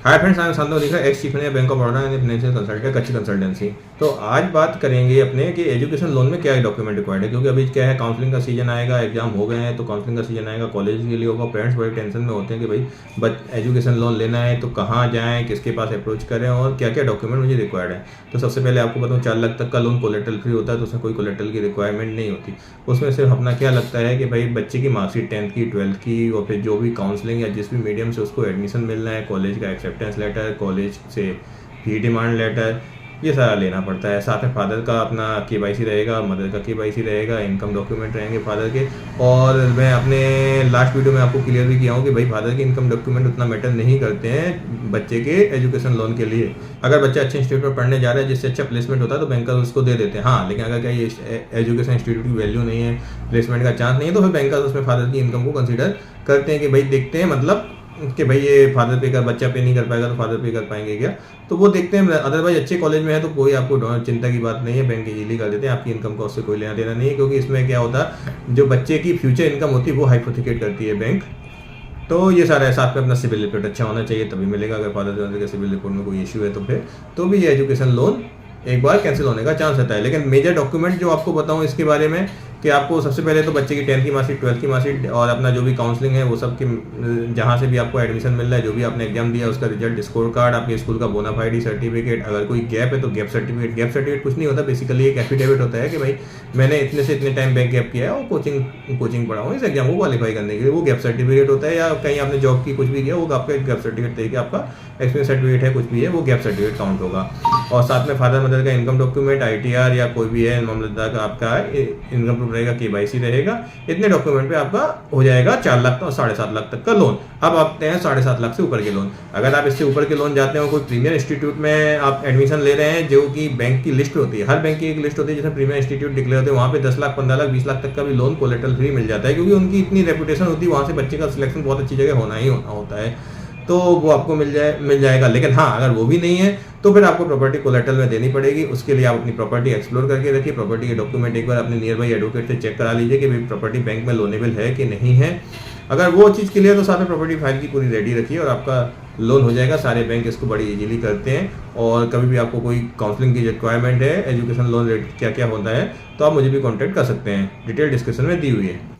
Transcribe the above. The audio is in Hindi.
Hi friends, I am Shantanu Adhikari, ex chief manager bank of Baroda and financial consultant कच्ची कंसल्टेंसी। तो आज बात करेंगे अपने कि एजुकेशन लोन में क्या डॉक्यूमेंट रिक्वायर्ड है, क्योंकि अभी क्या है, काउंसलिंग का सीजन आएगा, एग्जाम हो गए हैं तो काउंसलिंग का सीजन आएगा, कॉलेज के लिए होगा। पेरेंट्स बड़े टेंशन में होते हैं कि भाई एजुकेशन लोन लेना है तो कहाँ जाएँ, किसके पास अप्रोच करें और क्या क्या डॉक्यूमेंट मुझे रिक्वायर्ड है। तो सबसे पहले आपको बताऊँ, 4 लाख तक का लोन कोलेटरल फ्री होता है, तो उसमें कोई कोलेटरल की रिक्वायरमेंट नहीं होती। उसमें सिर्फ अपना क्या लगता है कि भाई बच्चे की मार्कशीट 10th की 12th की, और फिर जो भी काउंसलिंग या जिस भी मीडियम से उसको एडमिशन मिलना है, कॉलेज का एक्सेप्टेंस लेटर, कॉलेज से फी डिमांड लेटर, ये सारा लेना पड़ता है। साथ में फादर का अपना केवाईसी रहेगा, मदर का केवाईसी रहेगा, इनकम डॉक्यूमेंट रहेंगे फादर के। और मैं अपने लास्ट वीडियो में आपको क्लियर भी किया हूँ कि भाई फादर के इनकम डॉक्यूमेंट उतना मैटर नहीं करते हैं बच्चे के एजुकेशन लोन के लिए। अगर बच्चा अच्छे इंस्टीट्यूट में पढ़ने जा रहा है जिससे अच्छा प्लेसमेंट होता है तो बैंकर उसको दे देते हैं। हाँ, लेकिन अगर क्या ये एजुकेशन इंस्टीट्यूट की वैल्यू नहीं है, प्लेसमेंट का चांस नहीं है, तो फिर बैंकर उसमें फादर की इनकम को कंसिडर करते हैं कि भाई देखते हैं, मतलब कि भाई ये फादर पे कर, बच्चा पे नहीं कर पाएगा तो फादर पे कर पाएंगे क्या, तो वो देखते हैं। अदरवाइज अच्छे कॉलेज में है तो कोई आपको चिंता की बात नहीं है, बैंक इजीली कर देते हैं, आपकी इनकम का उससे कोई लेना देना नहीं है। क्योंकि इसमें क्या होता है, जो बच्चे की फ्यूचर इनकम होती है वो हाइपोथेकेट करती है बैंक। तो ये सारा है। साथ में अपना सिविल रिपोर्ट अच्छा होना चाहिए तभी मिलेगा। अगर फादर के सिविल रिपोर्ट में कोई इशू है तो फिर तो भी ये एजुकेशन लोन एक बार कैंसिल होने का चांस रहता है। लेकिन मेजर डॉक्यूमेंट जो आपको बताऊं इसके बारे में, कि आपको सबसे पहले तो बच्चे की 10th की मार्कशीट, 12th की मार्कशीट और अपना जो भी काउंसलिंग है वो सब की, जहाँ से भी आपको एडमिशन मिल रहा है, जो भी आपने एग्जाम दिया उसका रिजल्ट, स्कोर कार्ड, आपके स्कूल का बोनाफाइडी सर्टिफिकेट, अगर कोई गैप है तो गैप सर्टिफिकेट। गैप सर्टिफिकेट कुछ नहीं होता, बेसिकली एक एफिडेविट होता है कि भाई मैंने इतने से इतने टाइम बैक गैप किया है और कोचिंग पढ़ा हूँ इस एग्जाम को क्वालिफाई करने के लिए, वो गैप सर्टिफिकेट होता है। या कहीं आपने जॉब की कुछ भी किया, वो आपका गैप सर्टिफिकेट तरीके, आपका एक्सपीरियंस सर्टिफिकेट है कुछ भी है, वो गैप सर्टिफिकेट काउंट होगा। और साथ में फादर मदर का इनकम डॉक्यूमेंट, ITR या कोई भी है मामलतदार का आपका इनकम प्रूफ रहेगा, KYC रहेगा। इतने डॉक्यूमेंट पे आपका हो जाएगा 4 लाख और 7.5 लाख तक का लोन। अब आते हैं 7.5 लाख से ऊपर के लोन। अगर आप इससे ऊपर के लोन जाते हो, कोई प्रीमियर इंस्टीट्यूट में आप एडमिशन ले रहे हैं, जो कि बैंक की लिस्ट होती है, हर बैंक की एक लिस्ट होती है जिसमें प्रीमियर इंस्टीट्यूट डिक्लेयर होते हैं, वहाँ पे 10 लाख, 15 लाख, 20 लाख तक का भी लोन कोलेटरल फ्री मिल जाता है। क्योंकि उनकी इतनी रेपुटेशन होती है, वहाँ से बच्चे का सिलेक्शन बहुत अच्छी जगह होना ही होता है, तो वो आपको मिल जाएगा। लेकिन हाँ, अगर वो भी नहीं है तो फिर आपको प्रॉपर्टी कोलेटरल में देनी पड़ेगी। उसके लिए आप अपनी प्रॉपर्टी एक्सप्लोर करके रखिए। प्रॉपर्टी के डॉक्यूमेंट एक बार अपने नियर बाई एडवोकेट से चेक करा लीजिए कि भाई प्रॉपर्टी बैंक में लोनेबल है कि नहीं है। अगर वो चीज़ क्लियर तो साथ में प्रॉपर्टी फाइल की पूरी रेडी रखिए और आपका लोन हो जाएगा। सारे बैंक इसको बड़ी इजीली करते हैं। और कभी भी आपको कोई काउंसलिंग की रिक्वायरमेंट है, एजुकेशन लोन रेट क्या क्या होता है, तो आप मुझे भी कॉन्टैक्ट कर सकते हैं। डिटेल डिस्क्रिप्शन में दी हुई है।